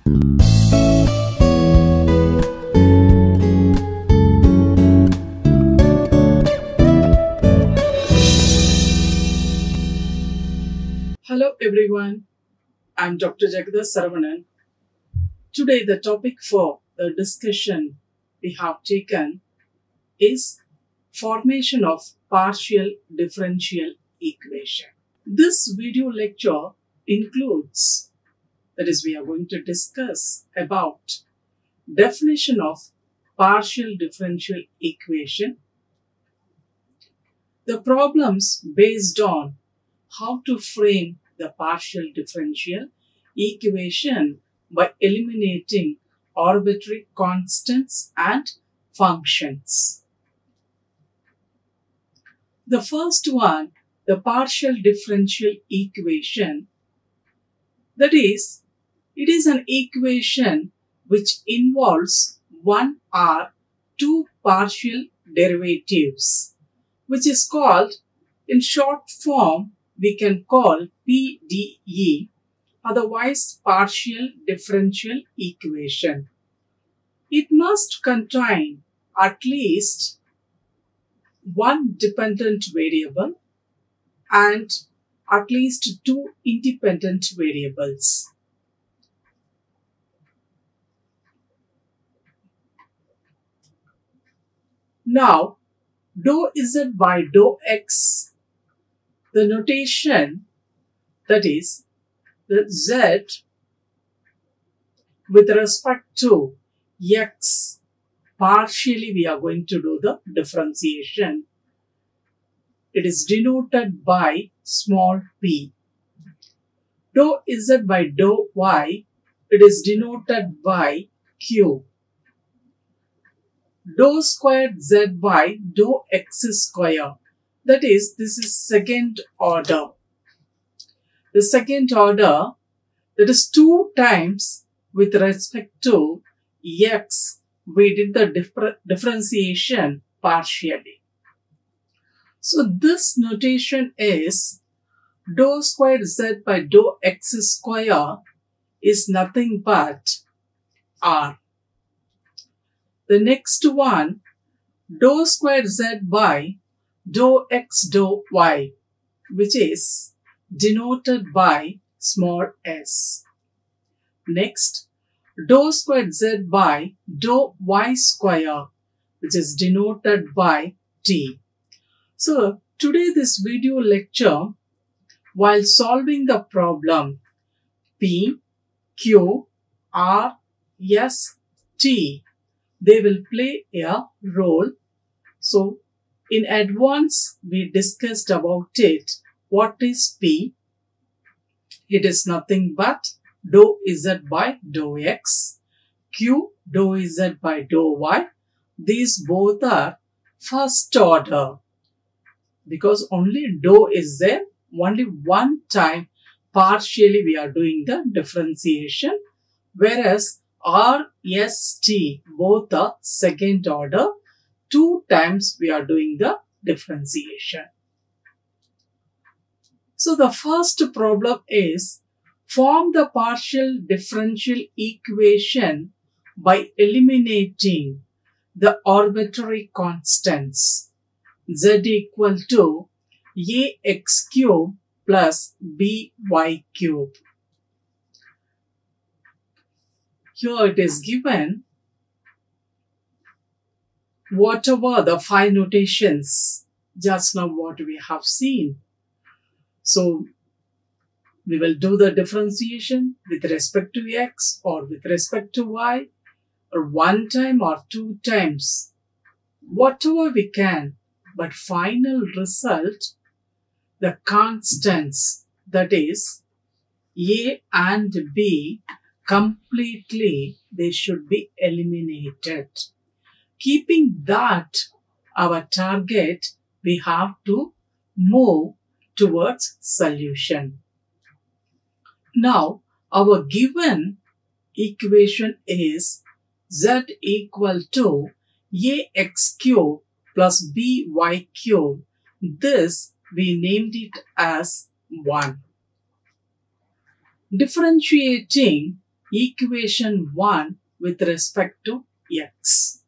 Hello everyone, I'm Dr. Jagadha. Today the topic for the discussion we have taken is formation of partial differential equation. This video lecture includes, that is, we are going to discuss about definition of partial differential equation, the problems based on how to frame the partial differential equation by eliminating arbitrary constants and functions. The first one, the partial differential equation, that is, it is an equation which involves one or two partial derivatives, which is called, in short form, we can call PDE, otherwise partial differential equation. It must contain at least one dependent variable and at least two independent variables. Now, dou z by dou x, the notation, that is, the z with respect to x, partially we are going to do the differentiation. It is denoted by small p. Dou z by dou y, it is denoted by q. Dou squared z by dou x square, that is, this is second order. The second order, that is 2 times with respect to x, we did the differentiation partially. So this notation is dou squared z by dou x square is nothing but r. The next one, dou squared z by dou x dou y, which is denoted by small s. Next, dou squared z by dou y square, which is denoted by t. So today this video lecture, while solving the problem P, Q, R, S, T, they will play a role. So in advance, we discussed about it. What is P? It is nothing but dou z by dou x, Q, dou z by dou y. These both are first order, because only dou is there. Only one time partially we are doing the differentiation, whereas R, S, T both are second order. 2 times we are doing the differentiation. So the first problem is form the partial differential equation by eliminating the arbitrary constants z equal to ax cube plus by cube. Here it is given whatever the 5 notations just now what we have seen. So we will do the differentiation with respect to x or with respect to y, or 1 time or 2 times, whatever we can. But final result, the constants, that is a and b, completely they should be eliminated. Keeping that our target, we have to move towards solution. Now, our given equation is z equal to ax cube plus by cube. This we named it as 1. Differentiating equation 1 with respect to x.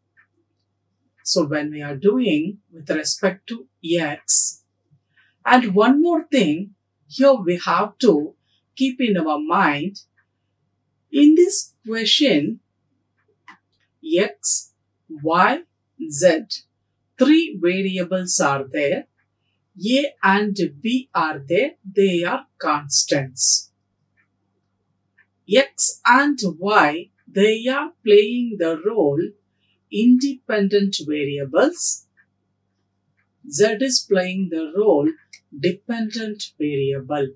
So when we are doing with respect to x, and one more thing, here we have to keep in our mind, in this question, x, y, z, three variables are there. A and B are there, they are constants. X and Y, they are playing the role independent variables. Z is playing the role dependent variable.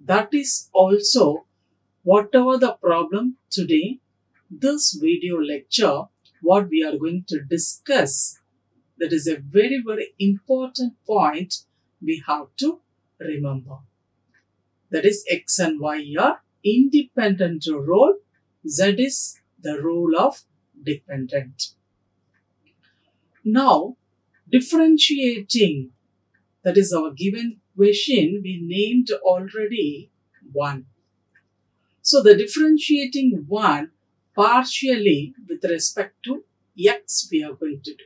That is also whatever the problem today, this video lecture, what we are going to discuss, that is a very, very important point we have to remember. That is X and Y are independent role. Z is the role of dependent. Now, differentiating, that is our given question, we named already 1. So, the differentiating 1 partially with respect to x we are going to do.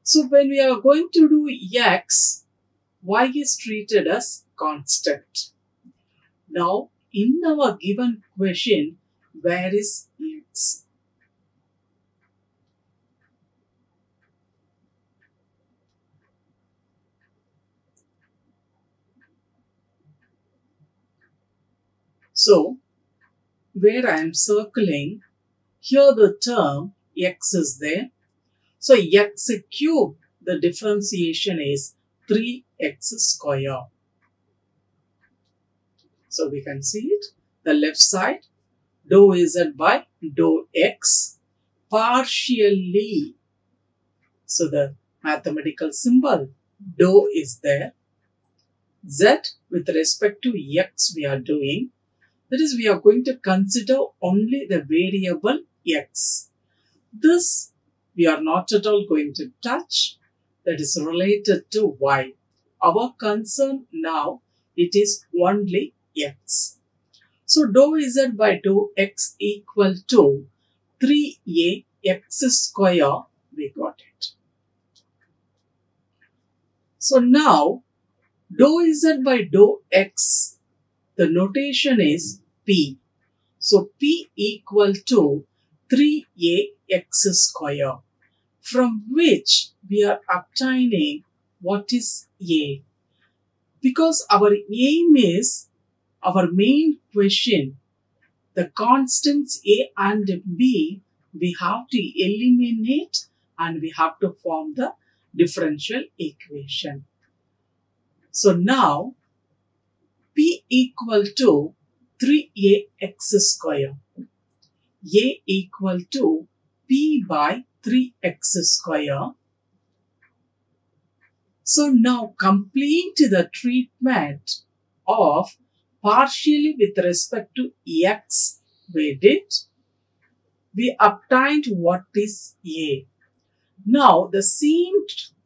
So, when we are going to do x, y is treated as constant. Now, in our given question, where is x? So, where I am circling, here the term x is there. So, x cube, the differentiation is 3x square. So, we can see it. The left side, dou z by dou x partially. So, the mathematical symbol dou is there. Z with respect to x we are doing. That is, we are going to consider only the variable x. This we are not at all going to touch. That is related to y. Our concern now, it is only x. So, dou z by dou x equal to 3a x square, we got it. So, now dou z by dou x, the notation is p. So, p equal to 3a x square, from which we are obtaining what is a. Because our aim is, our main question, the constants a and b, we have to eliminate and we have to form the differential equation. So now, p equal to 3a x square, a equal to p by 3x square. So now complete the treatment of partially with respect to x we did. We obtained what is a. Now the same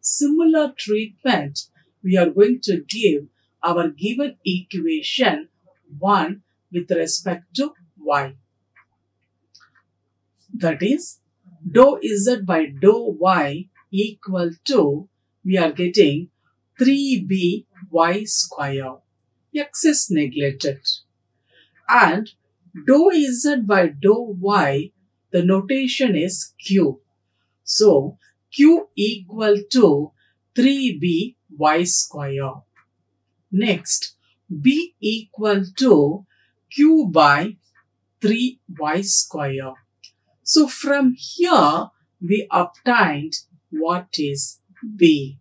similar treatment we are going to give our given equation 1 with respect to y. That is, dou z by dou y equal to, we are getting 3b y square. X is neglected. And dou z by dou y, the notation is q. So, q equal to 3b y square. Next, b equal to q by 3y square. So, from here, we obtained what is b.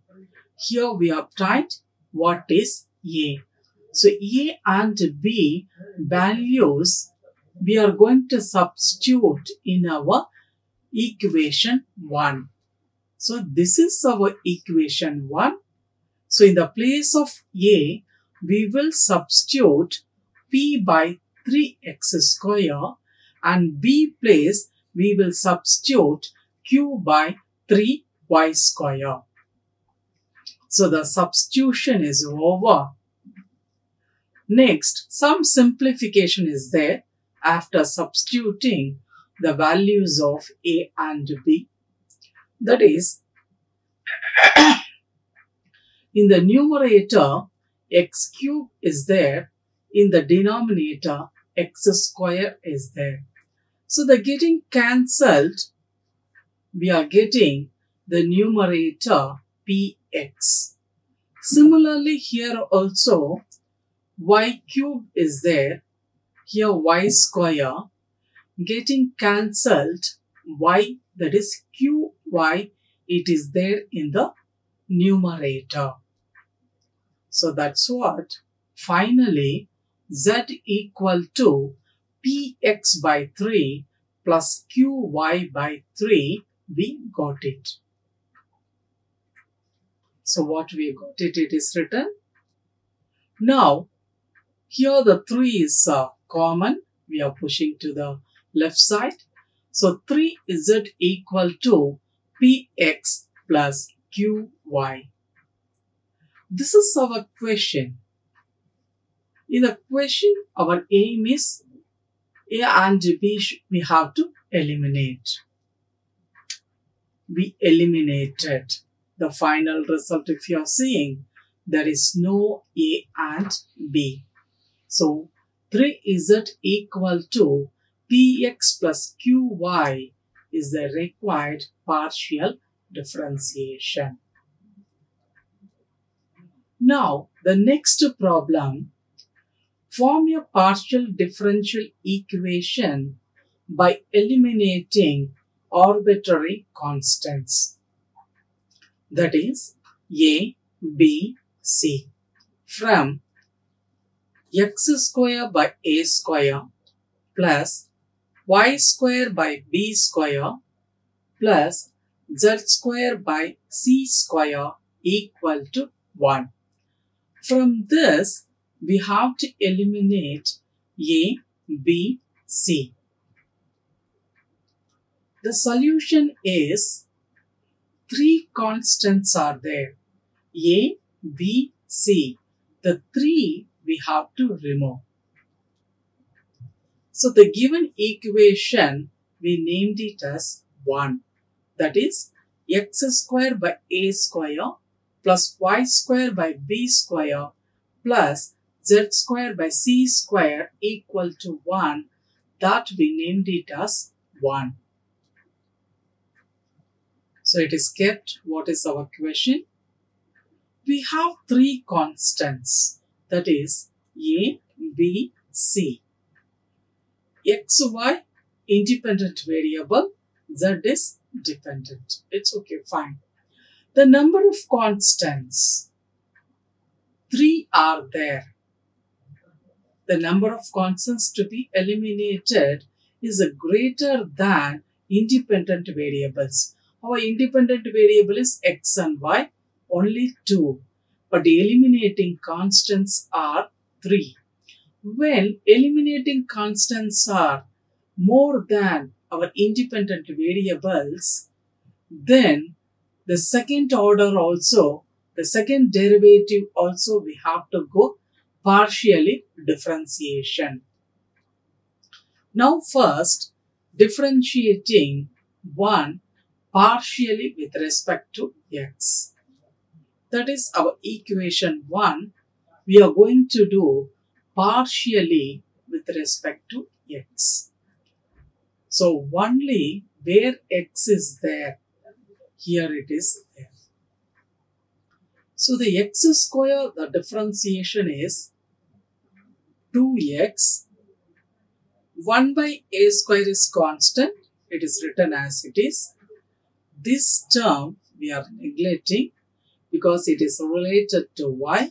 Here we obtained what is a. So, a and b values we are going to substitute in our equation 1. So, this is our equation 1. So, in the place of a, we will substitute p by 3x square, and b place we will substitute q by 3y square. So, the substitution is over. Next, some simplification is there. after substituting the values of a and b. That is, in the numerator, x cube is there. In the denominator, x square is there. So the getting cancelled, we are getting the numerator px. Similarly, here also y cube is there. Here y square, getting cancelled, y, that is qy, it is there in the numerator. So that's what finally z equal to px by 3 plus qy by 3, we got it. So what we got it is written. Now here the 3 is common. We are pushing to the left side. So 3z equal to px plus qy. This is our question. In the question, our aim is a and b we have to eliminate. We eliminated. The final result, if you are seeing, there is no a and b. So 3z equal to px plus qy is the required partial differentiation. Now the next problem, form a partial differential equation by eliminating arbitrary constants. That is a, b, c from x square by a square plus y square by b square plus z square by c square equal to 1. From this, we have to eliminate a, b, c. The solution is 3 constants are there. A, b, c. The 3 we have to remove. So the given equation, we named it as 1. That is x square by a square plus y square by b square plus z square by c square equal to 1. That we named it as 1. So it is kept. What is our question? We have 3 constants. That is a, b, c. X, y, independent variable. Z is dependent. It's okay, fine. The number of constants, 3 are there. The number of constants to be eliminated is greater than independent variables. Our independent variable is x and y, only 2. But eliminating constants are 3. When eliminating constants are more than our independent variables, then the second order also, the second derivative also, we have to go partially differentiation. Now first, differentiating 1 partially with respect to x. That is our equation 1. We are going to do partially with respect to x. So only where x is there, here it is there. So the x square, the differentiation is 2x. 1 by a square is constant. It is written as it is. This term we are neglecting because it is related to y.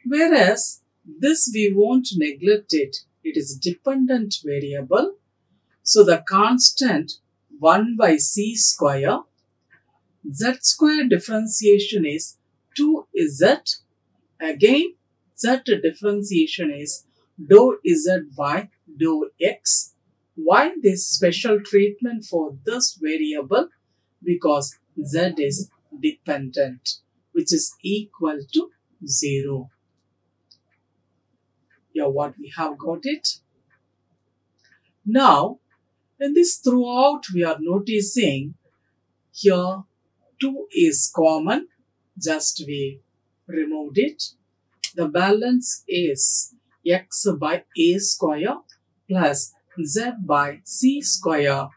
Whereas this we won't neglect it. It is dependent variable. So the constant 1 by c square. Z square differentiation is 2z. Again, z differentiation is dou z by dou x. Why this special treatment for this variable? Because z is dependent, which is equal to 0. Yeah, what we have got it? Now, in this throughout, we are noticing here 2 is common, just we removed it. The balance is x by a square plus z by c square,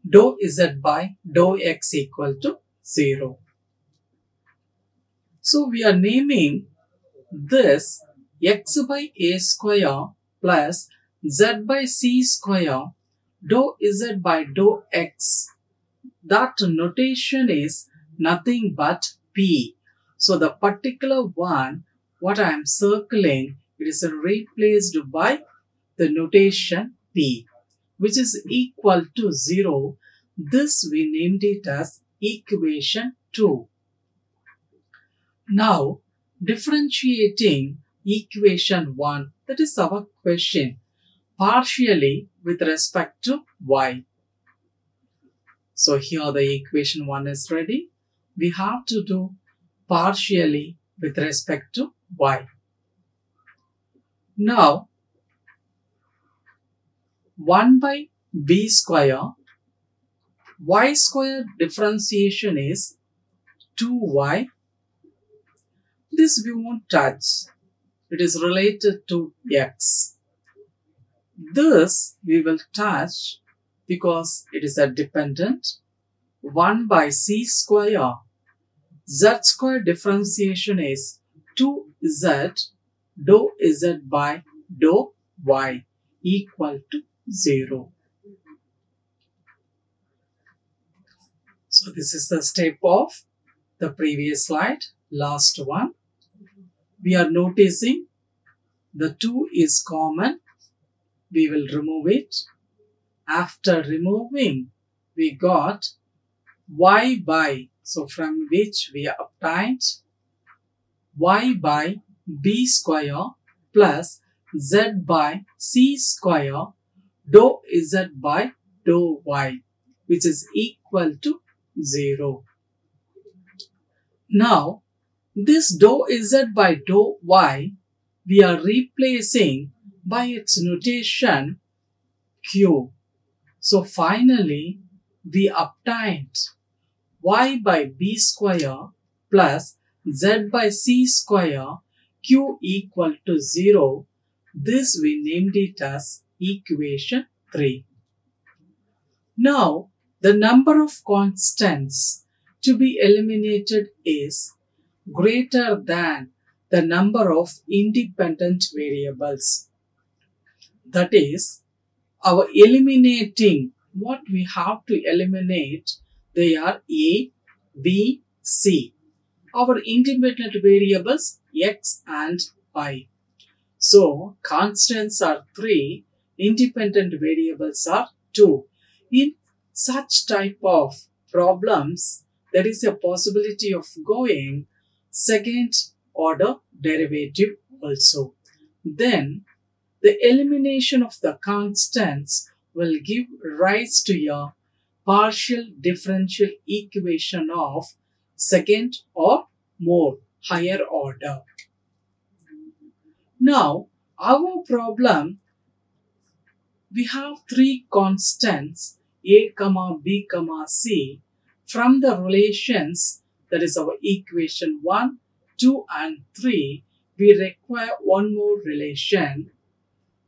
dou z by dou x equal to 0. So we are naming this x by a square plus z by c square dou z by dou x. That notation is nothing but p. So the particular one, what I am circling, it is replaced by the notation p, which is equal to 0. This we named it as equation 2. Now, differentiating equation 1, that is our question, partially with respect to y. So here the equation 1 is ready. We have to do partially with respect to y. Now, 1 by b square, y square differentiation is 2y. This we won't touch. It is related to x. This we will touch because it is a dependent. 1 by c square. Z square differentiation is 2z dou z by dou y equal to 0. So this is the step of the previous slide, last one. We are noticing the 2 is common. We will remove it. After removing, we got y by, so from which we obtained y by b square plus z by c square dou z by dou y, which is equal to 0. Now, this dou z by dou y, we are replacing by its notation q. So finally, we obtained y by b square plus z by c square q equal to 0. This we named it as equation 3. Now, the number of constants to be eliminated is greater than the number of independent variables. That is, our eliminating, what we have to eliminate, they are a, b, c. Our independent variables x and y. So, constants are 3, independent variables are 2. In such type of problems, there is a possibility of going second order derivative also. Then, the elimination of the constants will give rise to a partial differential equation of second or more higher order. Now, our problem, we have 3 constants a, b, c. From the relations, that is our equation 1, 2 and 3, we require one more relation.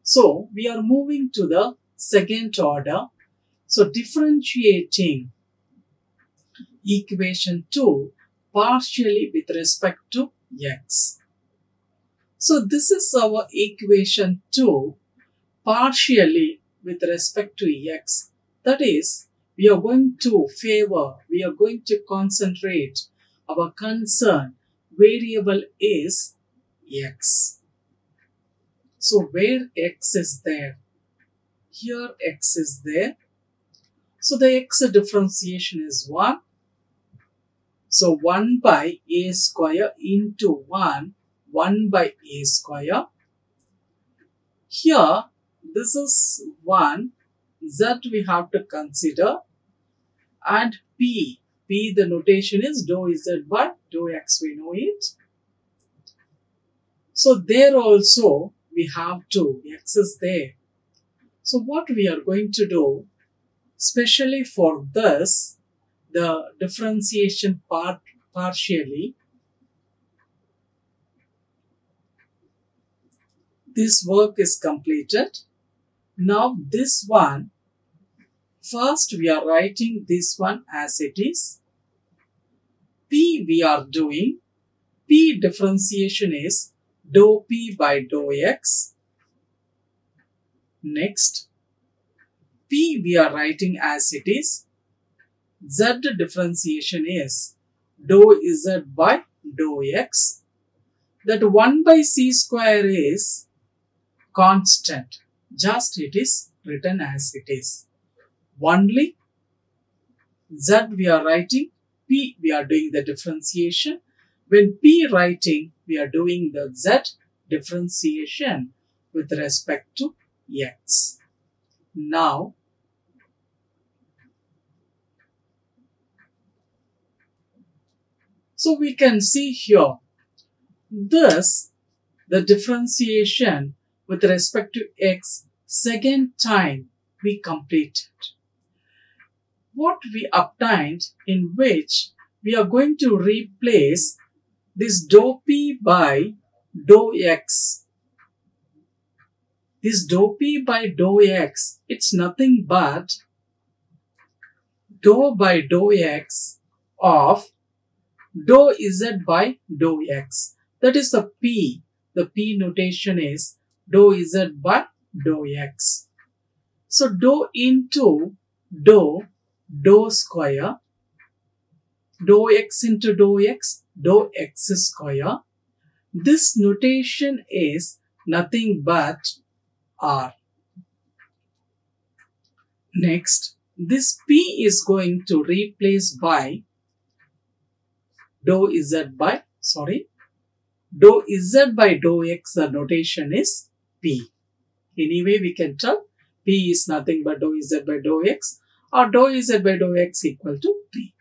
So, we are moving to the second order. So, differentiating equation 2 partially with respect to x. So, this is our equation 2 partially with respect to x. That is, we are going to concentrate our concern variable is x. So, where x is there? Here x is there. So, the x differentiation is 1. So, 1 by a square into 1 by a square. Here, this is 1. Z we have to consider. And p the notation is dou z by dou x, we know it. So, there also we have to, x is there. So what we are going to do, especially for this, the differentiation part partially, this work is completed. Now this one, first we are writing this one as it is. P we are doing, P differentiation is dou P by dou X. Next, P we are writing as it is. Z differentiation is dou Z by dou X. That 1 by C square is constant. Just it is written as it is. Only Z we are writing, P we are doing the differentiation. When P writing, we are doing the Z differentiation with respect to X. Now, so we can see here, this, the differentiation with respect to X, second time we completed. What we obtained, in which we are going to replace this dou P by dou X. This dou P by dou X, it's nothing but dou by dou X of dou Z by dou X. That is the P. The P notation is dou Z by dou X. So dou into dou, dou square, dou X into dou X, dou X square. This notation is nothing but R. Next, this P is going to replace by dou Z by dou X. The notation is P. Anyway, we can tell P is nothing but dou Z by dou X, or dou Z by dou X equal to P.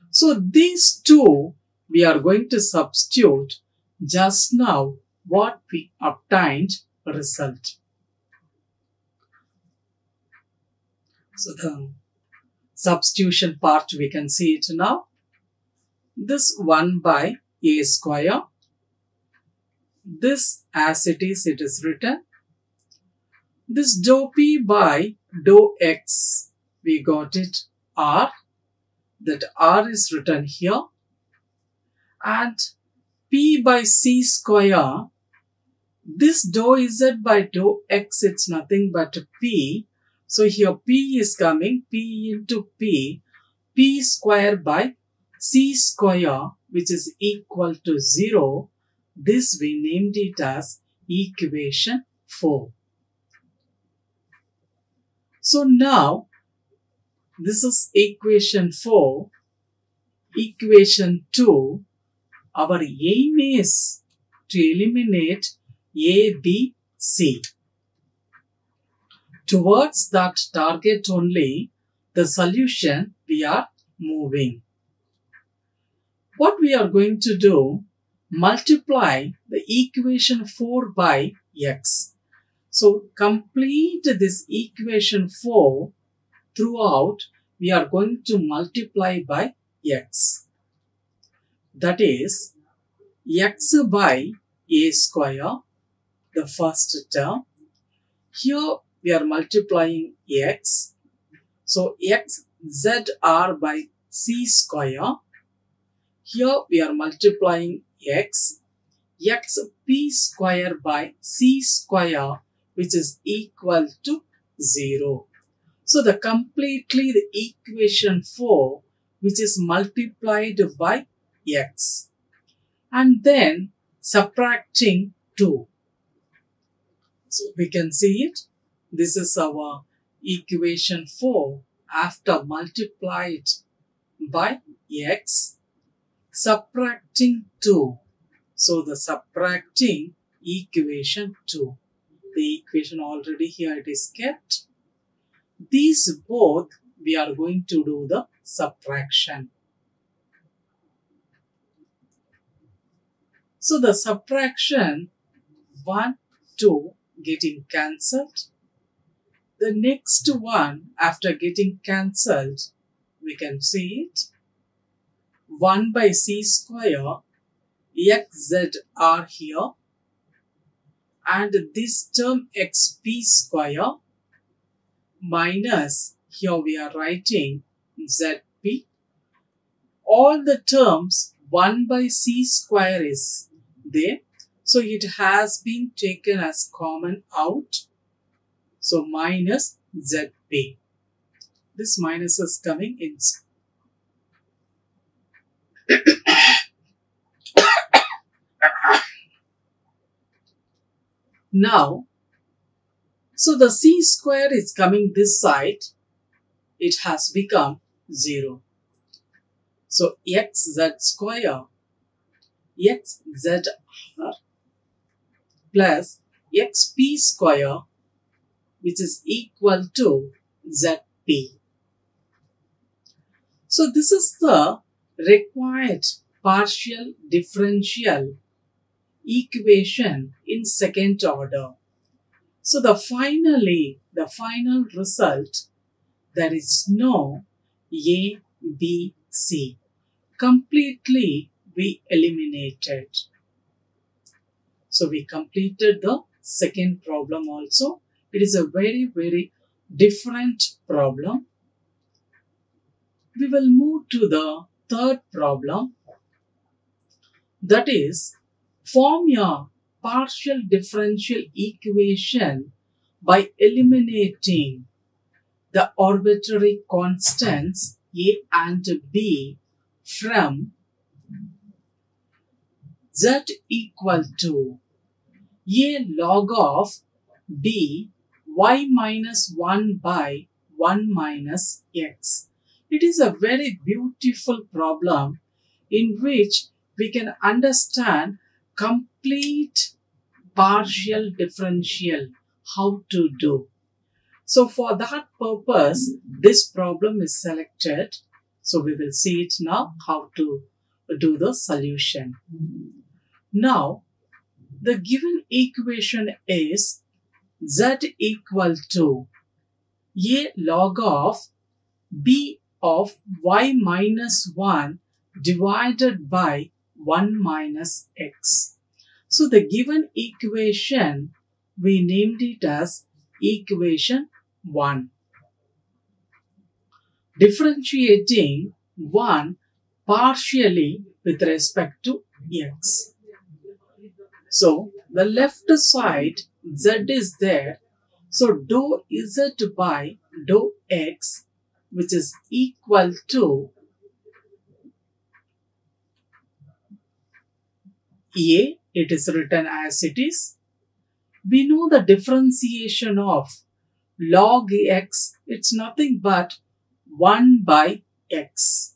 So these two we are going to substitute just now what we obtained result. So the substitution part we can see it now. This 1 by A square. This as it is written. This dou P by dou X, we got it R. That R is written here. And P by C square, this dou Z by dou X, it's nothing but P. So here P is coming, P into P, P square by C square, which is equal to 0. This we named it as equation 4. So now, this is equation 4. Equation 2, our aim is to eliminate A, B, C. Towards that target only, the solution we are moving. What we are going to do, multiply the equation 4 by X. So complete this equation 4 throughout, we are going to multiply by X. That is X by A square, the first term. Here we are multiplying X. So X ZR by C square. Here we are multiplying X. X P square by C square, which is equal to 0. So the equation 4, which is multiplied by X. And then subtracting 2. So we can see it. This is our equation 4 after multiplied by X, subtracting 2. So the subtracting equation 2. The equation already here it is kept. These both we are going to do the subtraction. So the subtraction 1, 2 getting cancelled. the next one after getting cancelled, we can see it. 1 by c square xz are here, and this term xp square minus, here we are writing zp. All the terms 1 by c square is there, so it has been taken as common out. So minus zp. This minus is coming inside. Now, so the c square is coming this side. It has become 0. So xz square, xz plus xp square, which is equal to zp. So this is the required partial differential equation in second order. So the final result, there is no A, B, C. Completely we eliminated. So we completed the second problem also. It is a very, very different problem. We will move to the third problem. That is, form a partial differential equation by eliminating the arbitrary constants A and B from z equal to a log of b y minus 1 by 1 minus x. It is a very beautiful problem in which we can understand complete partial differential, how to do. So for that purpose, this problem is selected. So we will see it now, how to do the solution. Now, the given equation is z equal to a log of b of y minus 1 divided by 1 minus x. So the given equation, we named it as equation 1. Differentiating 1 partially with respect to x. So the left side z is there. So dou z by dou x, which is equal to a, it is written as it is. We know the differentiation of log x, it's nothing but 1 by x.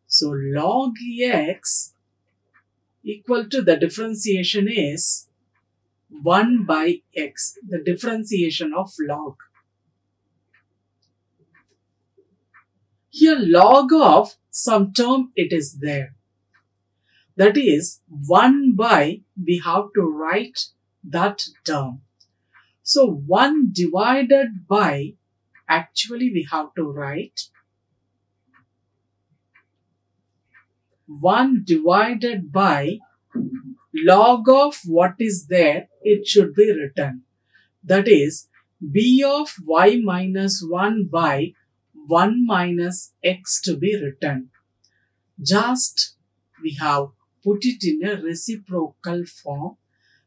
So log x equal to, the differentiation is 1 by x, the differentiation of log. Here log of some term it is there. That is 1 by, we have to write that term. So 1 divided by, actually we have to write 1 divided by log of what is there, it should be written. That is b of y minus 1 by 1 minus x to be written. Just we have put it in a reciprocal form.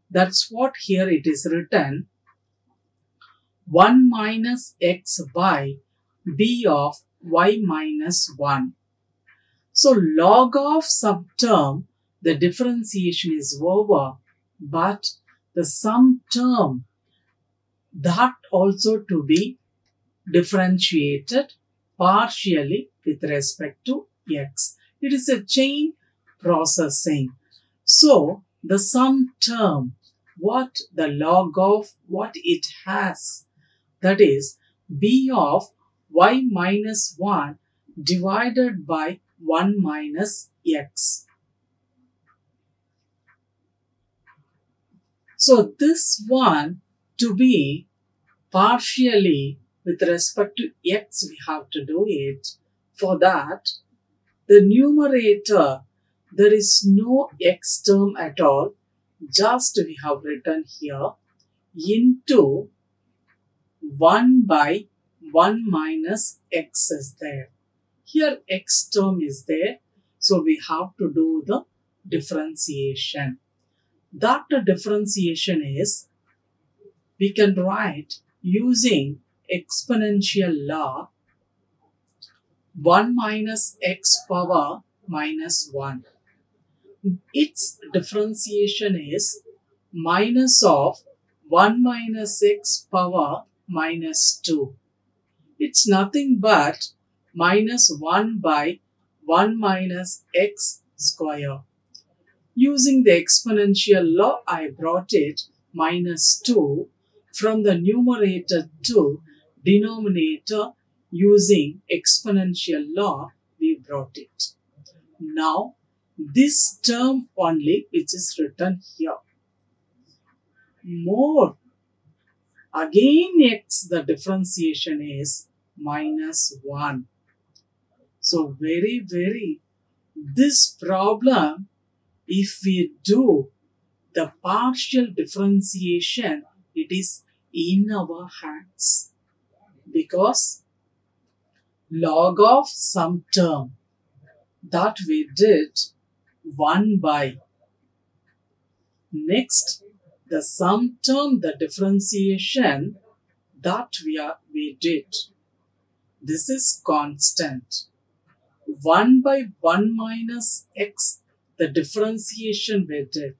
That's what here it is written. 1 minus x by b of y minus 1. So log of some term, the differentiation is over, but the sum term, that also to be differentiated partially with respect to x. It is a chain processing. So the sum term, what the log of what it has, that is b of y minus 1 divided by 1 minus x. So this one to be partially with respect to x we have to do it. For that, the numerator, there is no x term at all, just we have written here into 1 by 1 minus x is there. Here x term is there, so we have to do the differentiation. That differentiation is, we can write using exponential law 1 minus x power minus 1. Its differentiation is minus of 1 minus x power minus 2. It's nothing but minus 1 by 1 minus x square. Using the exponential law, I brought it minus 2 from the numerator to denominator. Using exponential law, we brought it. Now, this term only which is written here. More. Again x, the differentiation is minus 1. So this problem, if we do the partial differentiation, it is in our hands. Because log of some term, that we did 1 by. Next, the sum term, the differentiation, that we did. This is constant. 1 by 1 minus x, the differentiation we did.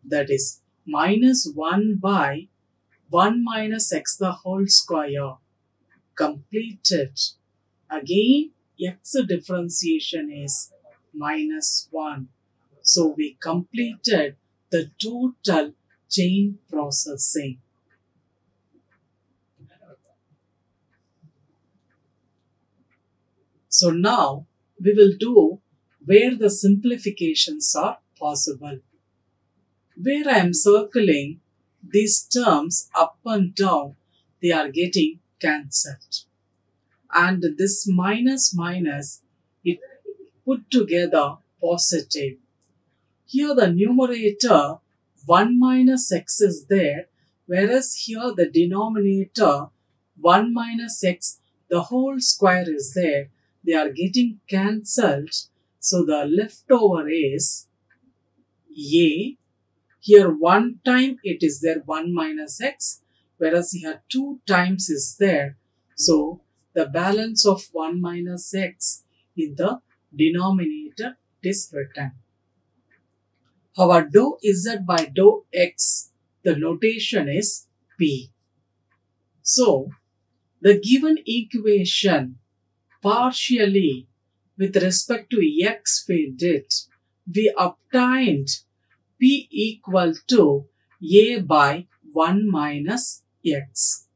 That is minus 1 by 1 minus x the whole square. Completed. Again, x differentiation is minus 1. So we completed the total chain processing. So now we will do where the simplifications are possible. Where I am circling these terms up and down, they are getting cancelled. And this minus minus, it put together positive. Here the numerator 1 minus x is there, whereas here the denominator 1 minus x, the whole square is there. They are getting cancelled. So the leftover is a. Here one time it is there 1 minus x, whereas here 2 times is there. So the balance of 1 minus x in the denominator is written. Our dou z by dou x, the notation is p. So the given equation partially with respect to x we did, we obtained p equal to a by 1 minus x.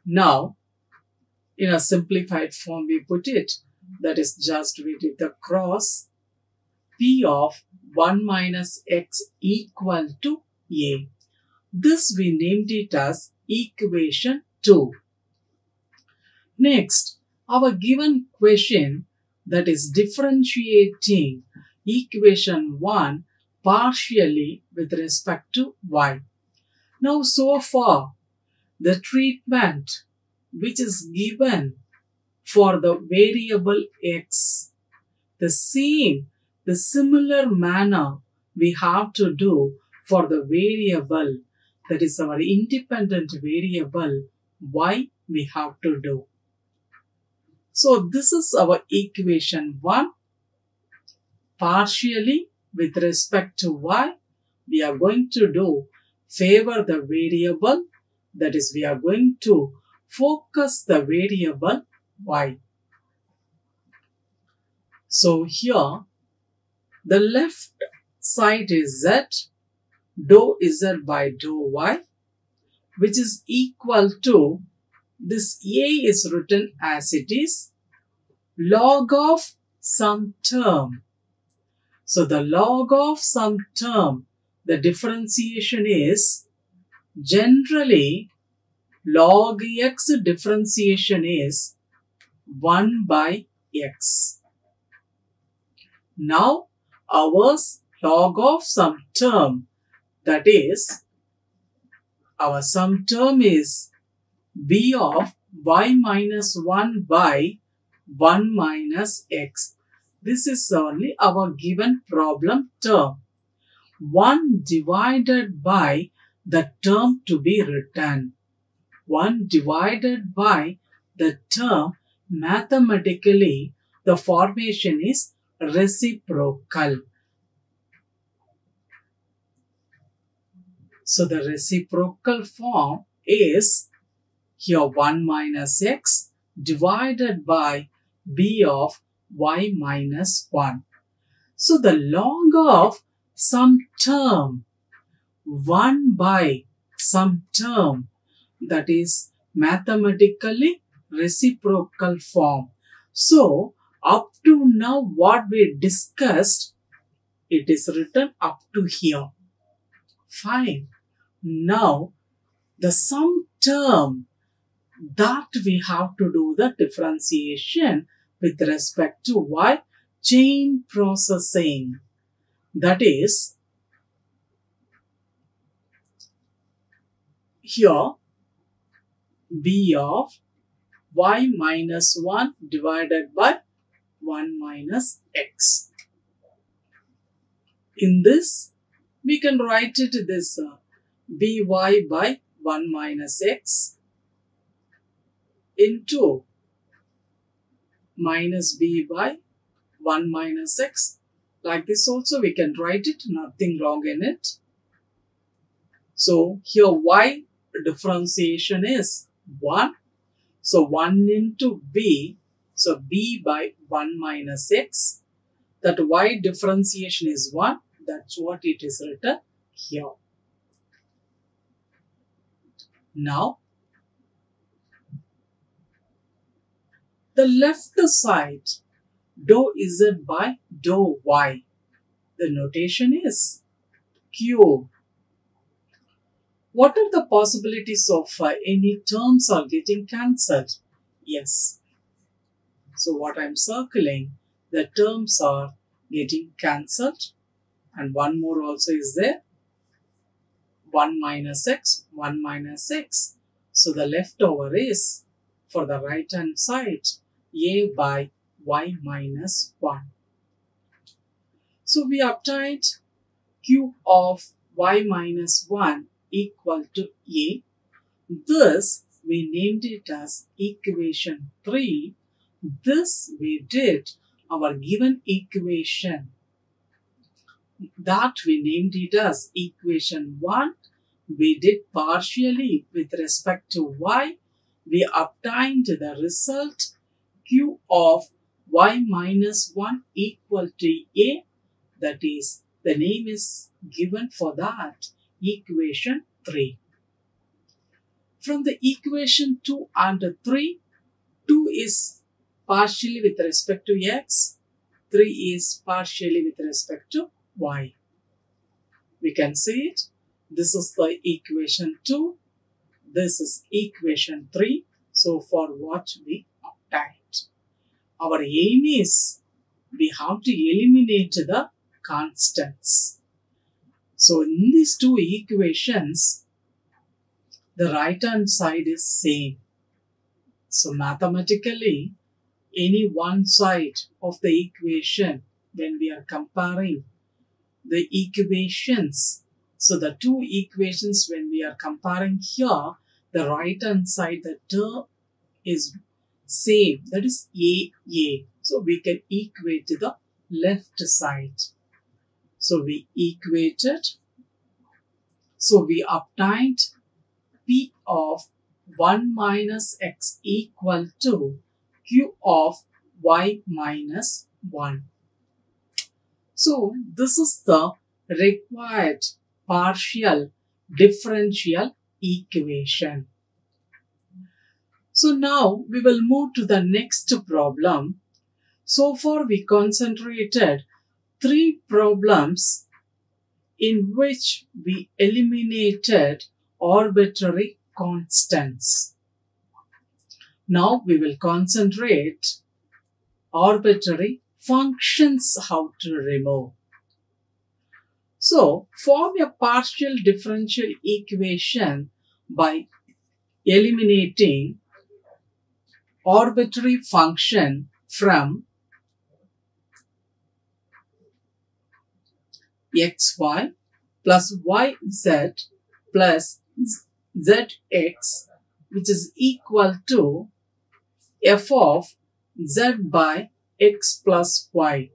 Now, in a simplified form we put it, that is just we did the cross p of 1 minus x equal to a. This we named it as equation 2. Next, our given question, that is differentiating equation 1 partially with respect to y. Now so far, the treatment which is given for the variable x, the similar manner we have to do for the variable, that is our independent variable y, we have to do. So this is our equation 1. Partially with respect to y, we are going to do favor the variable, that is we are going to focus the variable y. So here the left side is z, dou z by dou y, which is equal to, this a is written as it is, log of some term. So the log of some term, the differentiation is generally log x differentiation is 1 by x. Now ours log of some term, that is our sum term is b of y minus 1 by 1 minus x. This is only our given problem term. 1 divided by the term to be written. 1 divided by the term, mathematically the formation is reciprocal. So the reciprocal form is here 1 minus x divided by b of y minus 1. So the log of some term 1 by some term, that is mathematically reciprocal form. So up to now what we discussed, it is written up to here. Fine. Now the sum term, that we have to do the differentiation with respect to y, chain processing. That is here b of y minus 1 divided by 1 minus x. In this, we can write it this by by 1 minus x into minus b by 1 minus x. Like this also we can write it, nothing wrong in it. So here y differentiation is 1. So 1 into b, so b by 1 minus x. That y differentiation is 1. That's what it is written here. Now, the left side, dou z by dou y. The notation is cube. What are the possibilities of any terms are getting cancelled? Yes. So what I am circling, the terms are getting cancelled. And one more also is there. 1 minus x, 1 minus x. So the leftover is, for the right hand side, a by y minus 1. So we obtained q of y minus 1 equal to a. This we named it as equation 3. This we did our given equation, that we named it as equation 1. We did partially with respect to y. We obtained the result q of y minus 1 equal to a. That is, the name is given for that, equation 3. From the equation 2 and 3, 2 is partially with respect to x, 3 is partially with respect to y. We can see it. This is the equation 2. This is equation 3. So for what we obtained. Our aim is we have to eliminate the constants. So in these two equations, the right hand side is same. So mathematically, any one side of the equation, when we are comparing the equations, so the two equations when we are comparing here, the right hand side, the term is same, that is a. So we can equate to the left side. So we equated. So we obtained p of 1 minus x equal to q of y minus 1. So this is the required partial differential equation. So now we will move to the next problem. So far we concentrated 3 problems in which we eliminated arbitrary constants. Now we will concentrate arbitrary functions, how to remove. So, form a partial differential equation by eliminating arbitrary function from xy plus yz plus zx, which is equal to f of z by x plus y.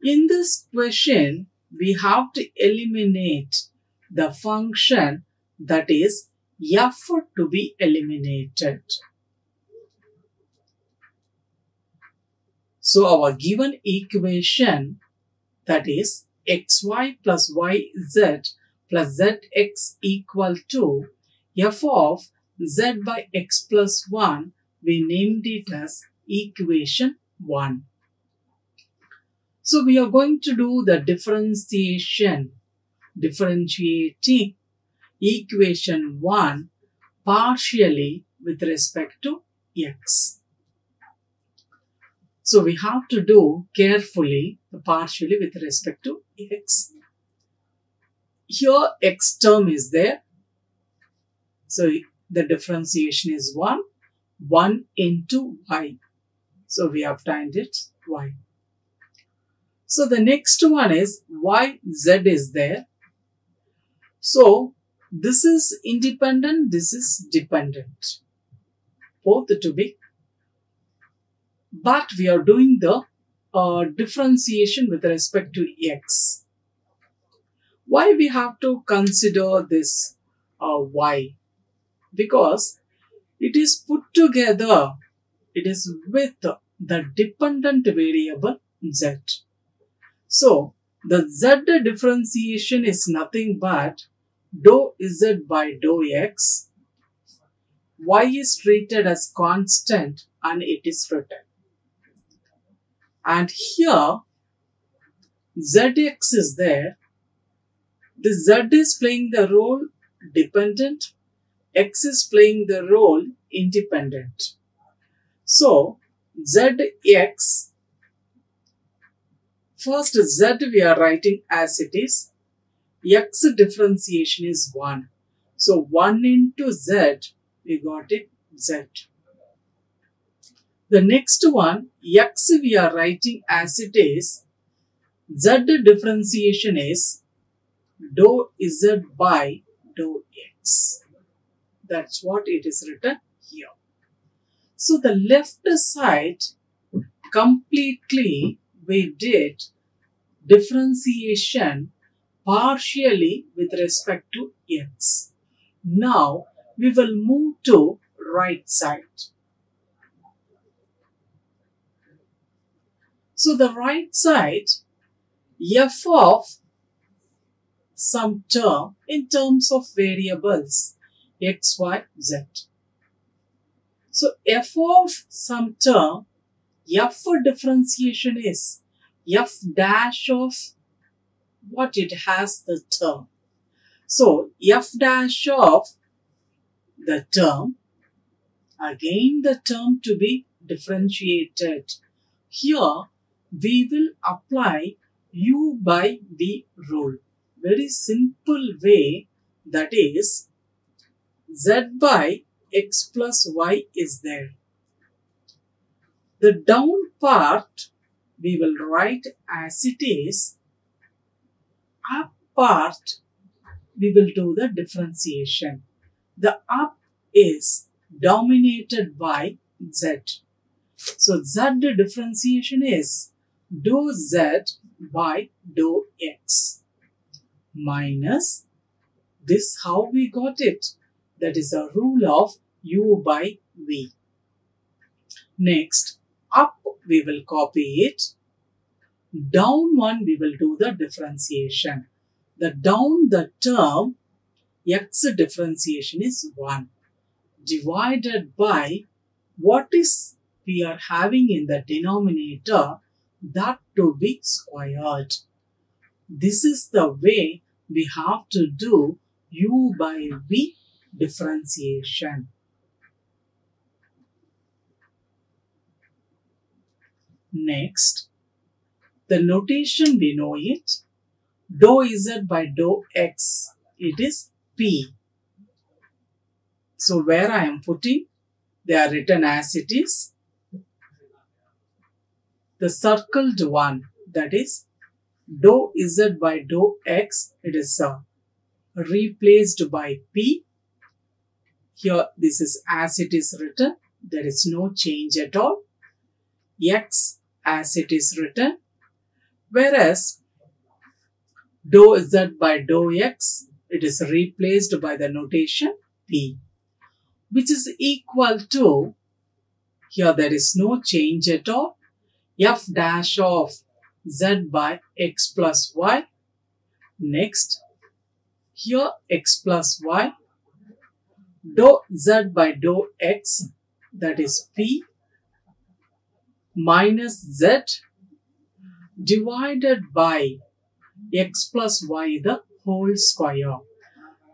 In this question, we have to eliminate the function that is f to be eliminated. So our given equation, that is xy plus yz plus zx equal to f of z by x plus 1, we named it as equation 1. So we are going to do the differentiating equation 1 partially with respect to x. So we have to do carefully the partially with respect to x. Here x term is there. So the differentiation is 1 into y. So we obtained it y. So the next one is yz is there. So this is independent, this is dependent. Both to be. But we are doing the differentiation with respect to x. Why we have to consider this y? Because it is put together, it is with the dependent variable z. So the z differentiation is nothing but dou z by dou x. Y is treated as constant and it is written. And here zx is there. The z is playing the role dependent, x is playing the role independent. So zx, first z we are writing as it is. X differentiation is 1. So 1 into z, we got it z. The next one, x we are writing as it is. Z differentiation is dou z by dou x. That's what it is written here. So the left side completely we did differentiation partially with respect to x. Now we will move to right side. So the right side, f of some term in terms of variables x, y, z. So f of some term, f differentiation is f dash of what it has the term. So f dash of the term, again the term to be differentiated. Here we will apply u by v rule. Very simple way, that is z by x plus y is there. The down part we will write as it is. Up part we will do the differentiation. The up is dominated by z. So z differentiation is dou z by dou x minus this, how we got it, that is a rule of u by v. Next, up we will copy it, down one we will do the differentiation. The down the term x differentiation is 1 divided by what is we are having in the denominator, that to be squared. This is the way we have to do u by v differentiation. Next, the notation we know it. Dou z by dou x, it is p. So where I am putting, they are written as it is. The circled one, that is dou z by dou x, it is replaced by p. Here this is as it is written, there is no change at all. X as it is written, whereas dou z by dou x, it is replaced by the notation p, which is equal to, here there is no change at all, f dash of z by x plus y. Next, here x plus y, dou z by dou x, that is p, minus z divided by x plus y the whole square.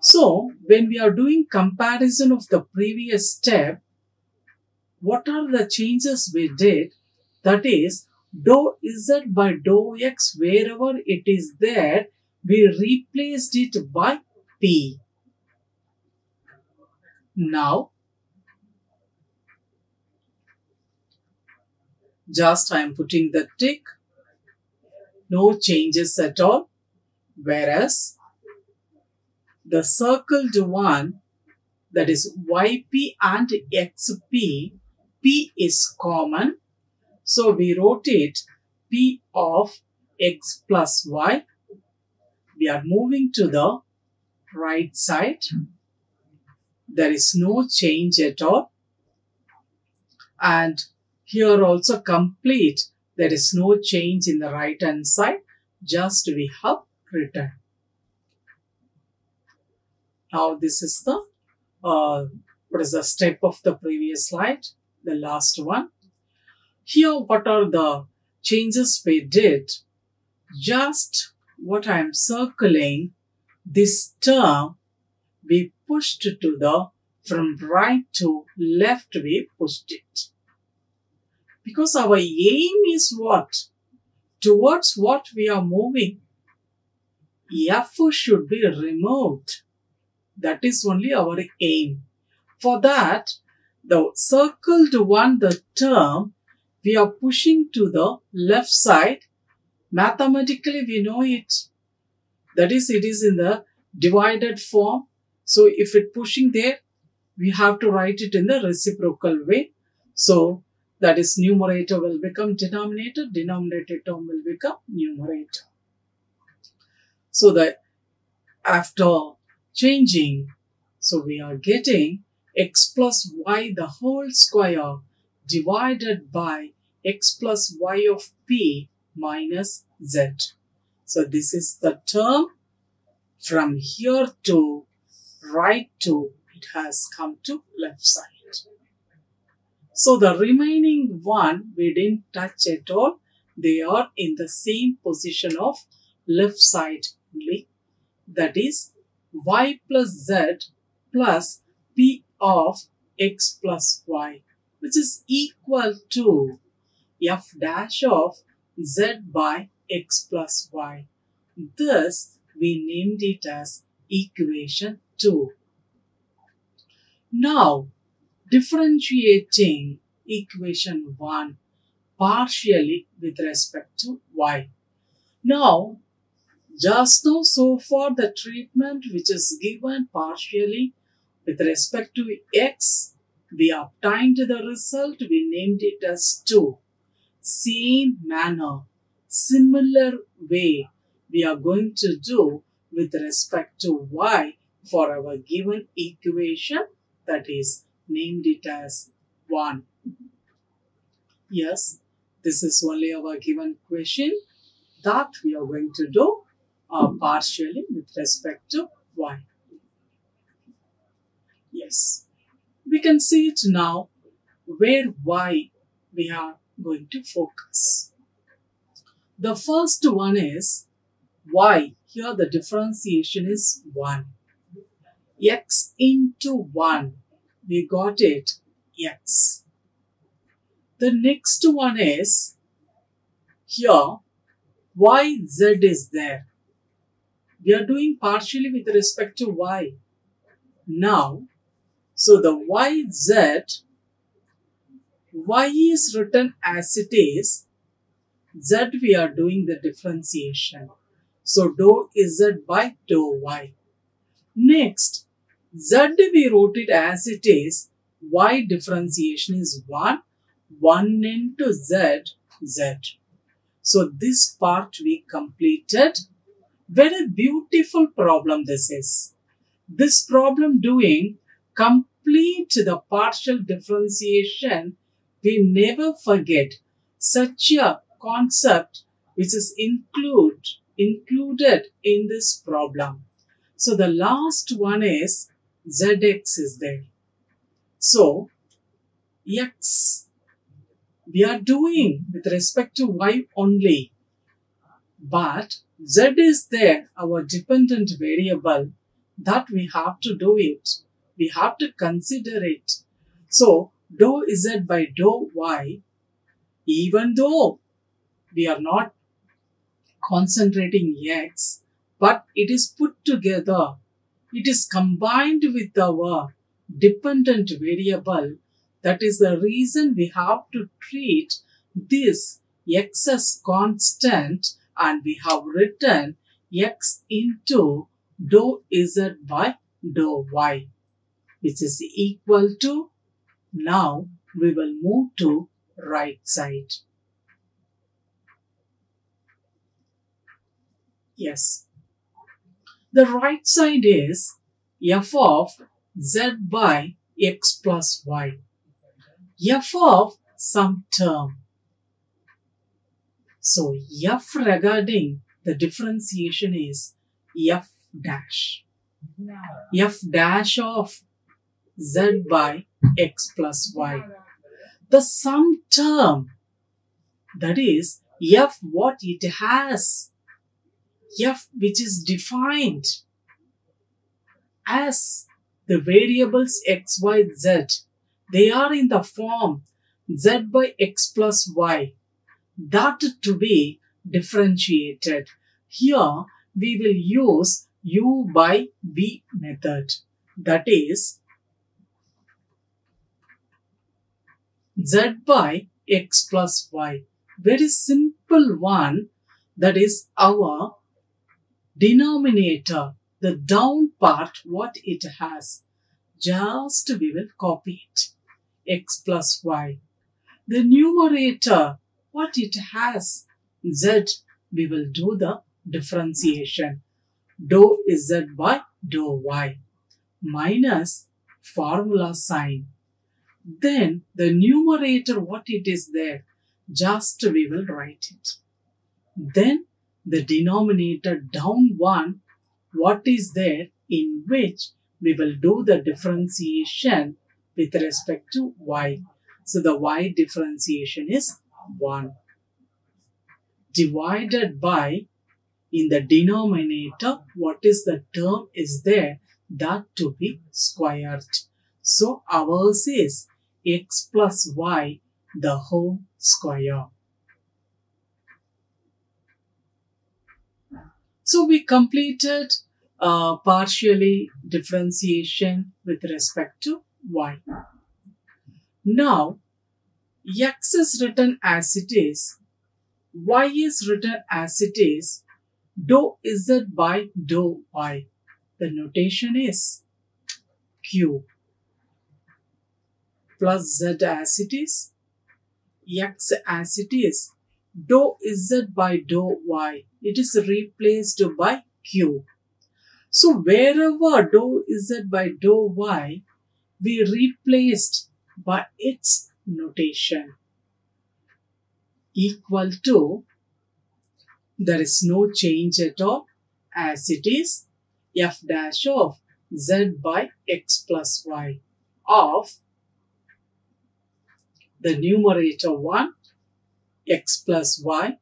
So, when we are doing comparison of the previous step, what are the changes we did? That is, dou z by dou x, wherever it is there, we replaced it by p. Now, just I am putting the tick, no changes at all, whereas the circled one, that is yp and xp, p is common. So we wrote it p of x plus y. We are moving to the right side. There is no change at all. And here also complete. There is no change in the right hand side. Just we have written. Now this is the what is the step of the previous slide, the last one. Here what are the changes we did? Just what I am circling, this term we pushed to the, from right to left we pushed it. Because our aim is what? Towards what we are moving. F should be removed. That is only our aim. For that, the circled one, the term, we are pushing to the left side. Mathematically, we know it. That is, it is in the divided form. So, if it pushing there, we have to write it in the reciprocal way. So, that is numerator will become denominator, denominator term will become numerator. So, that after changing, so we are getting x plus y the whole square divided by x plus y of p minus z. So this is the term from here to right to, it has come to left side. So the remaining one we didn't touch at all. They are in the same position of left side only. That is y plus z plus p of x plus y, which is equal to f dash of z by x plus y. Thus, we named it as equation 2. Now, differentiating equation 1 partially with respect to y. Now, just now, so far the treatment which is given partially with respect to x, we obtained the result, we named it as 2. Same manner, similar way, we are going to do with respect to y for our given equation, that is named it as 1. Yes, this is only our given question that we are going to do partially with respect to y. Yes, we can see it now where y we are going to focus. The first one is y. Here the differentiation is 1. X into 1. We got it. X. The next one is here y z is there. We are doing partially with respect to y. Now, so the y is written as it is. Z we are doing the differentiation. So dou z by dou y. Next, z we wrote it as it is. Y differentiation is 1. 1 into z. So this part we completed. Very beautiful problem this is. This problem doing complete the partial differentiation. We never forget such a concept which is included in this problem. So the last one is zx is there. So x we are doing with respect to y only, but z is there, our dependent variable, that we have to do it. We have to consider it. So dou z by dou y, even though we are not concentrating x, but it is put together. It is combined with our dependent variable. That is the reason we have to treat this x as constant, and we have written x into dou z by dou y, which is equal to, now we will move to right side. Yes. The right side is f of z by x plus y. F of some term. So f regarding the differentiation is f dash. F dash of z by x plus y. The sum term, that is f what it has, f which is defined as the variables x, y, z. They are in the form z by x plus y, that to be differentiated. Here we will use u by v method, that is z by x plus y. Very simple one, that is our denominator, the down part what it has. Just we will copy it, x plus y. The numerator, what it has, z, we will do the differentiation. Dou z by dou y minus formula sign. Then the numerator, what it is there, just we will write it. Then the denominator down one, what is there, in which we will do the differentiation with respect to y. So the y differentiation is 1 divided by, in the denominator, what is the term is there, that to be squared. So ours is x plus y the whole square. So we completed partially differentiation with respect to y. Now x is written as it is, y is written as it is, dou z by dou y. The notation is q plus z as it is, x as it is, dou z by dou y. It is replaced by q. So wherever dou z by dou y, we replaced by its notation, equal to, there is no change at all, as it is f dash of z by x plus y of the numerator 1 x plus y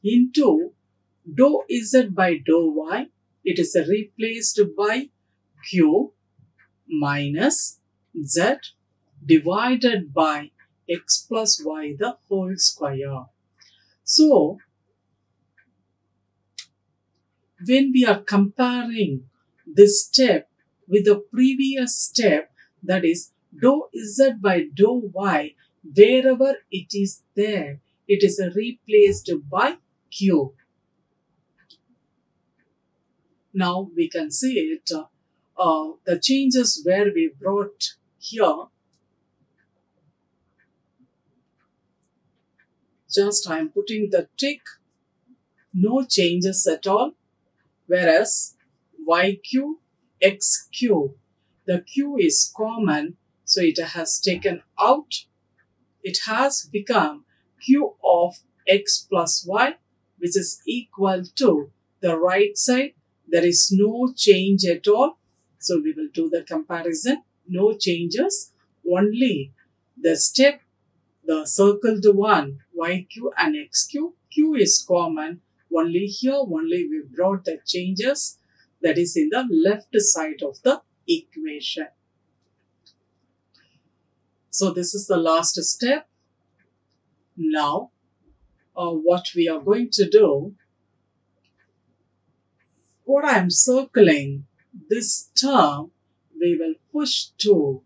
into Dou z by dou y, it is replaced by q minus z divided by x plus y the whole square. So, when we are comparing this step with the previous step, that is dou z by dou y, wherever it is there, it is replaced by q. Now we can see it, the changes where we brought here. Just I am putting the tick, no changes at all, whereas yq, xq, the q is common, so it has taken out. It has become q of x plus y, which is equal to the right side. There is no change at all. So we will do the comparison. No changes, only the step, the circled one, yq and xq, q is common. Only here, only we brought the changes, that is in the left side of the equation. So this is the last step. Now, what we are going to do, what I am circling, this term, we will push to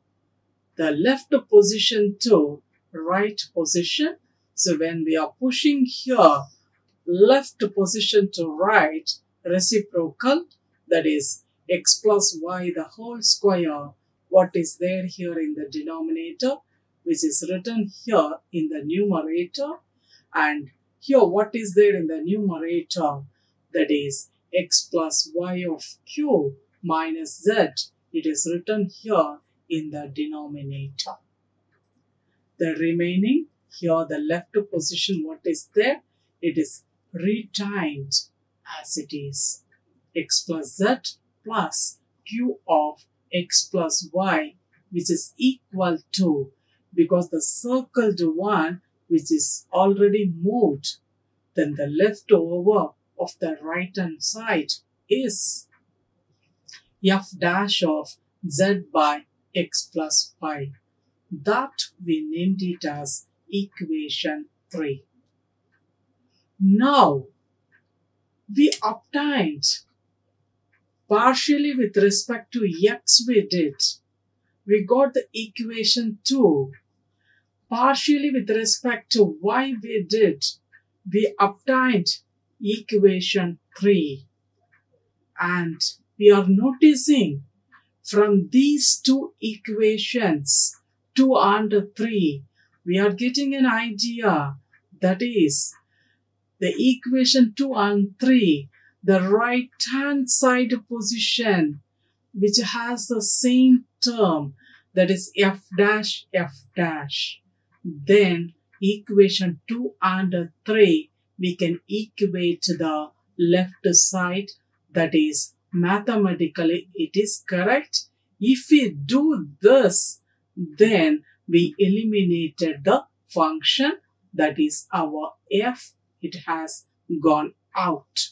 the left position to right position. So when we are pushing here, left position to right, reciprocal, that is x plus y the whole square, what is there here in the denominator, which is written here in the numerator, and here what is there in the numerator, that is x plus y of q minus z, it is written here in the denominator. The remaining, here the left position, what is there, it is retained as it is, x plus z plus q of x plus y, which is equal to, because the circled one which is already moved, then the leftover of the right hand side is f dash of z by x plus y. That we named it as equation 3. Now, we obtained partially with respect to x we did. We got the equation 2. Partially with respect to y we did. We obtained equation 3. And we are noticing from these two equations, 2 and 3, we are getting an idea, that is, the equation 2 and 3, the right hand side position, which has the same term, that is f dash, f dash. Then equation 2 and 3, we can equate the left side, that is, mathematically it is correct. If we do this, then we eliminated the function, that is our f, it has gone out.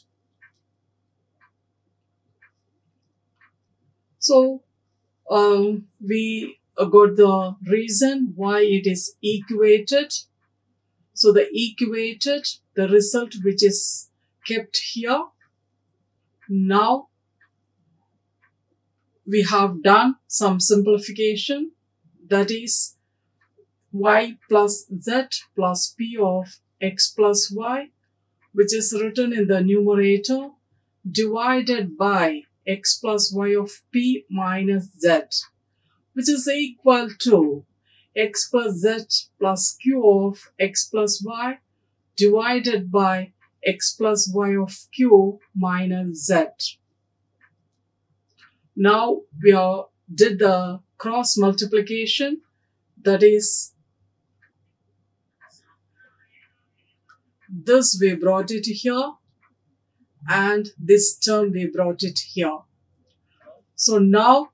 So, we got the reason why it is equated. So, the equated, the result which is kept here. Now, we have done some simplification, that is y plus z plus p of x plus y, which is written in the numerator, divided by x plus y of p minus z, which is equal to x plus z plus q of x plus y divided by x plus y of q minus z. Now we did the cross multiplication, that is, this we brought it here and this term we brought it here. So now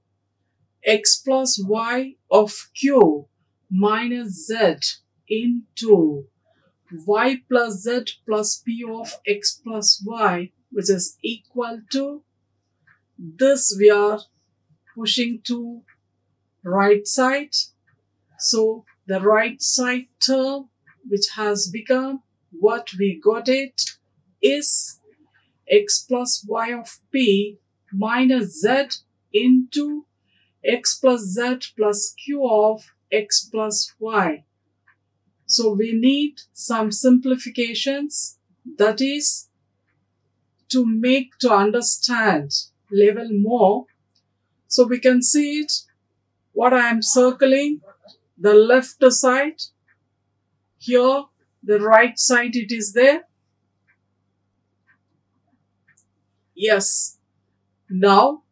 x plus y of q minus z into y plus z plus p of x plus y, which is equal to this. We are pushing to right side. So the right side term, which has become what we got it, is x plus y of p minus z into x plus z plus q of x plus y. So we need some simplifications, that is to understand level more. So we can see it, what I am circling, the left side, here the right side it is there. Yes. Now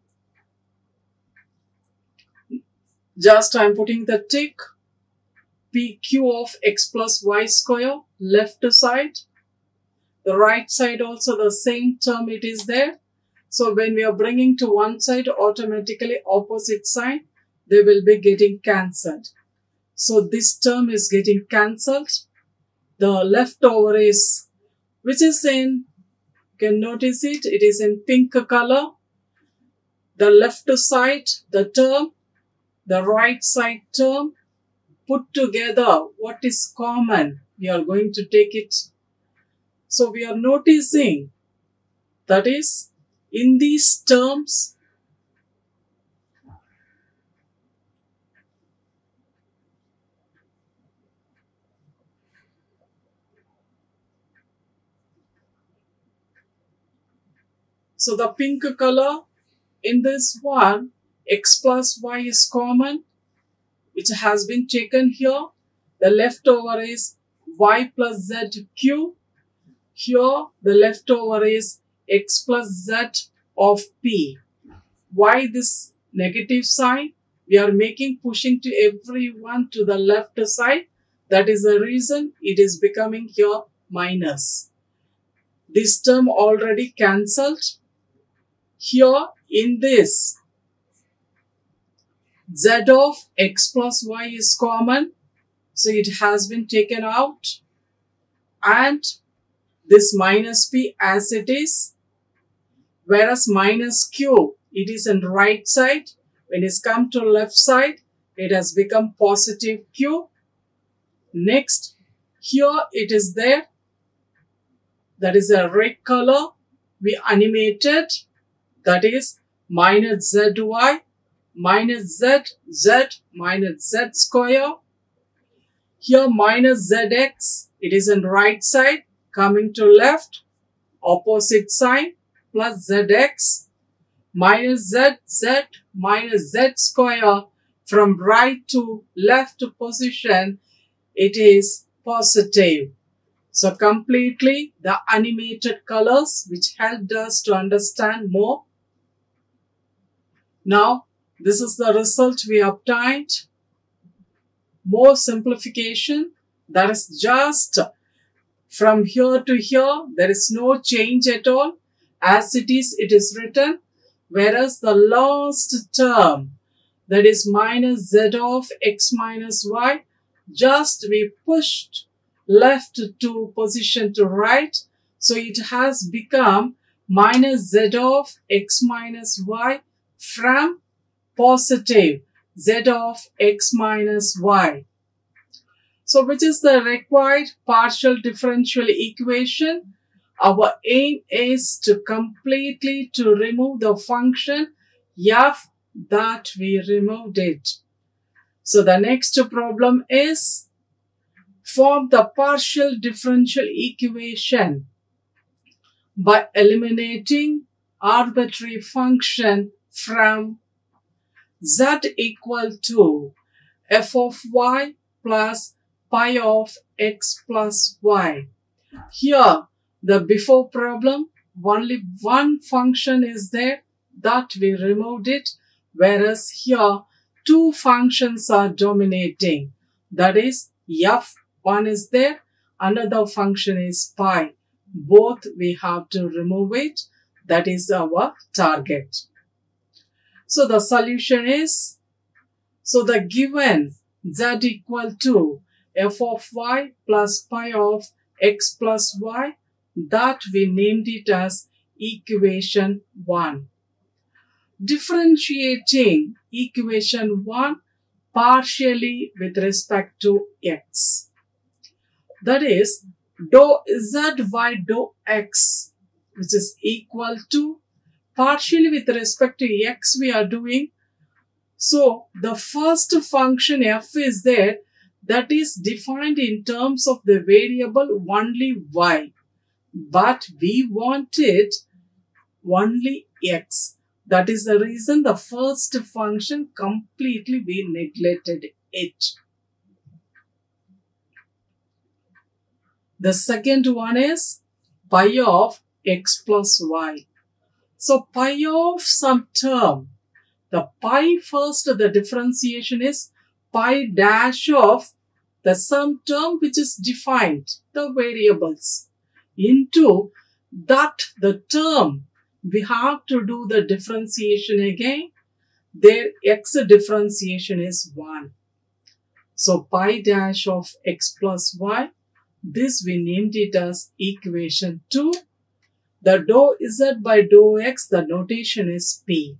just I am putting the tick, pq of x plus y square, left side. The right side also the same term it is there. So when we are bringing to one side, automatically opposite side, they will be getting cancelled. So this term is getting cancelled. The leftover is, which is in, you can notice it, it is in pink color. The left side, the term, the right side term, put together, what is common, we are going to take it. So we are noticing, that is, in these terms, so the pink color, in this one, x plus y is common, which has been taken here. The leftover is y plus z q. Here, the leftover is x plus z of p. Why this negative sign? We are pushing to everyone to the left side. That is the reason it is becoming here minus. This term already cancelled. Here in this, z of x plus y is common. So it has been taken out. And this minus p as it is. Whereas minus q, it is on the right side. When it's come to left side, it has become positive q. Next, here it is there. That is a red color. We animated. That is minus zy minus z minus z square. Here minus zx. It is on the right side. Coming to left. Opposite sign. Plus zx. Minus z minus z square. From right to left position, it is positive. So completely the animated colors which helped us to understand more. Now this is the result we obtained. More simplification, that is just from here to here, there is no change at all. As it is written. Whereas the last term, that is minus z of x minus y, just we pushed left to position to right. So it has become minus z of x minus y from positive z of x minus y. So which is the required partial differential equation? Our aim is to completely to remove the function f that we removed it. So the next problem is form the partial differential equation by eliminating arbitrary function from z equal to f of y plus pi of x plus y. Here, the before problem, only one function is there, that we removed it, whereas here two functions are dominating. That is f, one is there, another function is pi. Both we have to remove it. That is our target. So the solution is, so the given z equal to f of y plus pi of x plus y, that we named it as equation 1. Differentiating equation 1 partially with respect to x. That is dou z by dou x, which is equal to partially with respect to x we are doing. So the first function f is there, that is defined in terms of the variable only y, but we wanted only x. That is the reason the first function completely we neglected it. The second one is pi of x plus y. So pi of some term. The pi first, the differentiation is pi dash of the some term which is defined, the variables, into that the term. We have to do the differentiation again. Their x differentiation is 1. So pi dash of x plus y, this we named it as equation 2. The dou z by dou x, the notation is p.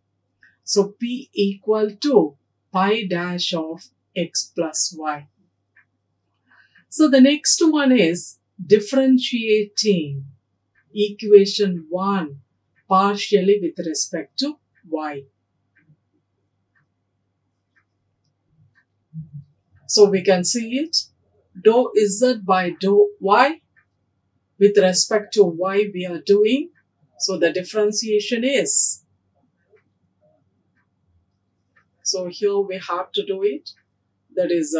So p equal to pi dash of x plus y. So the next one is differentiating equation 1 partially with respect to y. So we can see it, dou z by dou y, with respect to y we are doing. So the differentiation is, so here we have to do it, that is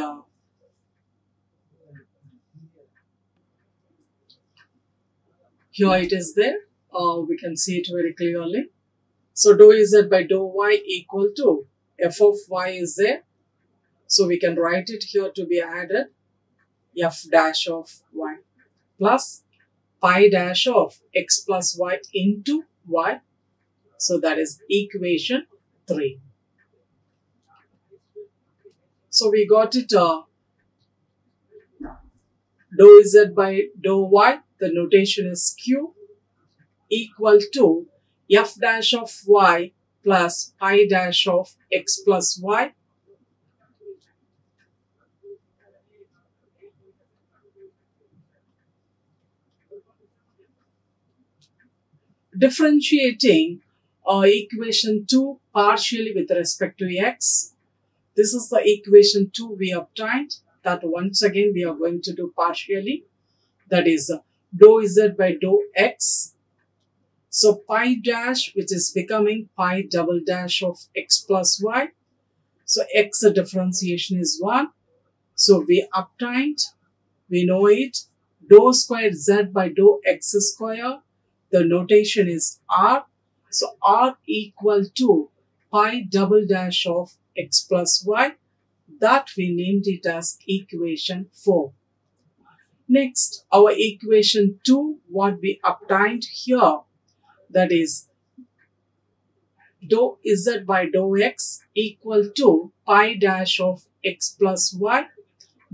here it is there, we can see it very clearly. So dou z by dou y equal to f of y is there. So we can write it here to be added, f dash of y plus pi dash of x plus y into y. So that is equation 3. So we got it, dou z by dou y, the notation is q, equal to f dash of y plus pi dash of x plus y. Differentiating equation 2 partially with respect to x. This is the equation 2 we obtained, that once again we are going to do partially. That is dou z by dou x. So pi dash, which is becoming pi double dash of x plus y. So x differentiation is 1. So we obtained, we know it, dou squared z by dou x square. The notation is r. So r equal to pi double dash of x plus y. That we named it as equation 4. Next, our equation 2, what we obtained here, that is dou z by dou x equal to pi dash of x plus y.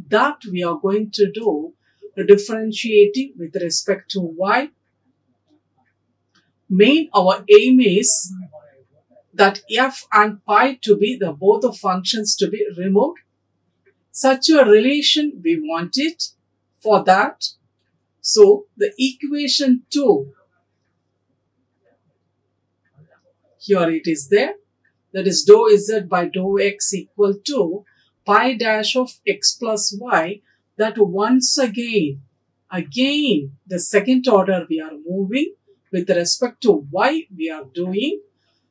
That we are going to do differentiating with respect to y. Our aim is that f and pi to be the both the functions to be removed. Such a relation we want it for that. So the equation 2, here it is there, that is dou z by dou x equal to pi dash of x plus y. That once again the second order we are moving with respect to y we are doing.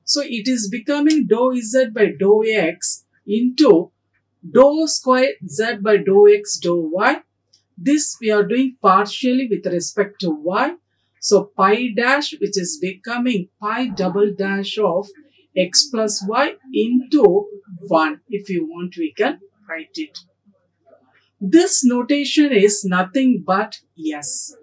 So it is becoming dou z by dou x into dou square z by dou x dou y. This we are doing partially with respect to y. So pi dash, which is becoming pi double dash of x plus y into 1. If you want, we can write it. This notation is nothing but s.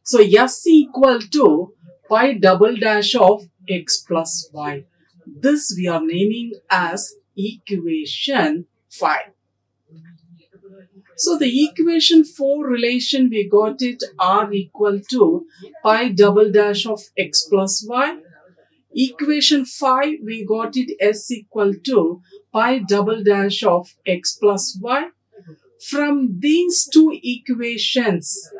So s equal to pi double dash of x plus y. This we are naming as equation 5. So the equation 4 relation, we got it r equal to pi double dash of x plus y. Equation 5, we got it s equal to pi double dash of x plus y. From these two equations,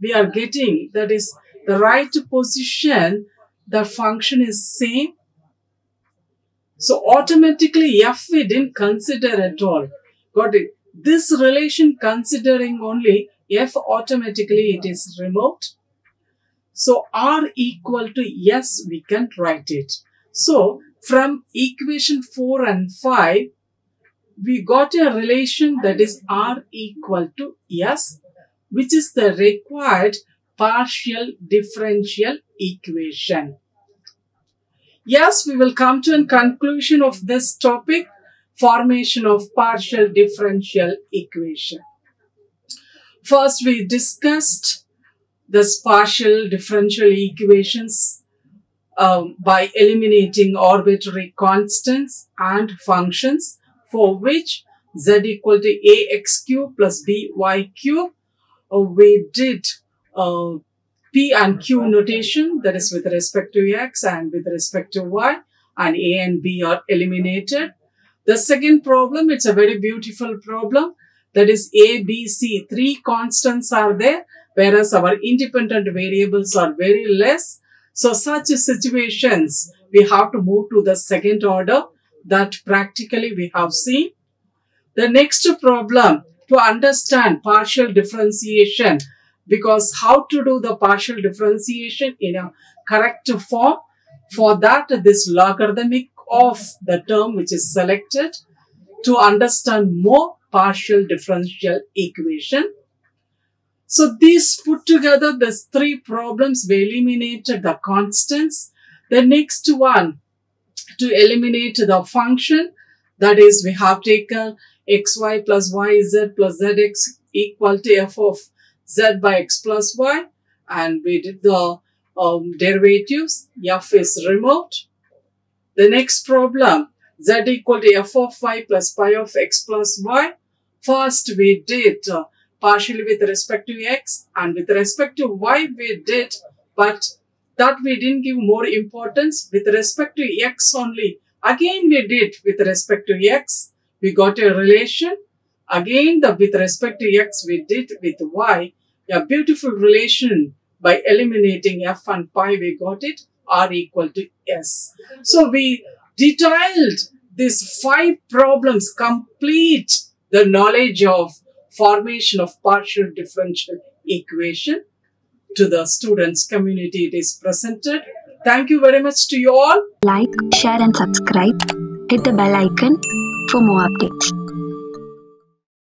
we are getting, that is the right position, the function is same. So automatically f we didn't consider at all. Got it? This relation considering only f, automatically it is removed. So r equal to s, we can write it. So from equation 4 and 5, we got a relation that is r equal to s, which is the required partial differential equation. Yes, we will come to a conclusion of this topic, formation of partial differential equation. First, we discussed this partial differential equations by eliminating arbitrary constants and functions for which z equal to ax cube plus by cube. We did p and q notation, that is with respect to x and with respect to y, and a and b are eliminated. The second problem, it's a very beautiful problem, that is a, b, c, three constants are there, whereas our independent variables are very less. So such situations, we have to move to the second order, that practically we have seen. The next problem, to understand partial differentiation, because how to do the partial differentiation in a correct form, for that this logarithmic of the term which is selected, to understand more partial differential equation. So these put together, these three problems, we eliminated the constants. The next one, to eliminate the function, that is we have taken xy plus yz plus zx equal to f of z by x plus y, and we did the derivatives, f is removed. The next problem, z equal to f of y plus pi of x plus y. First we did partially with respect to x, and with respect to y we did, but that we didn't give more importance. With respect to x only, again we did with respect to x, we got a relation. Again with respect to x we did with y, a beautiful relation. By eliminating f and pi we got it, r equal to s. So we detailed these 5 problems, complete the knowledge of formation of partial differential equation to the students community. It is presented. Thank you very much to you all. Like, share and subscribe. Hit the bell icon for more updates.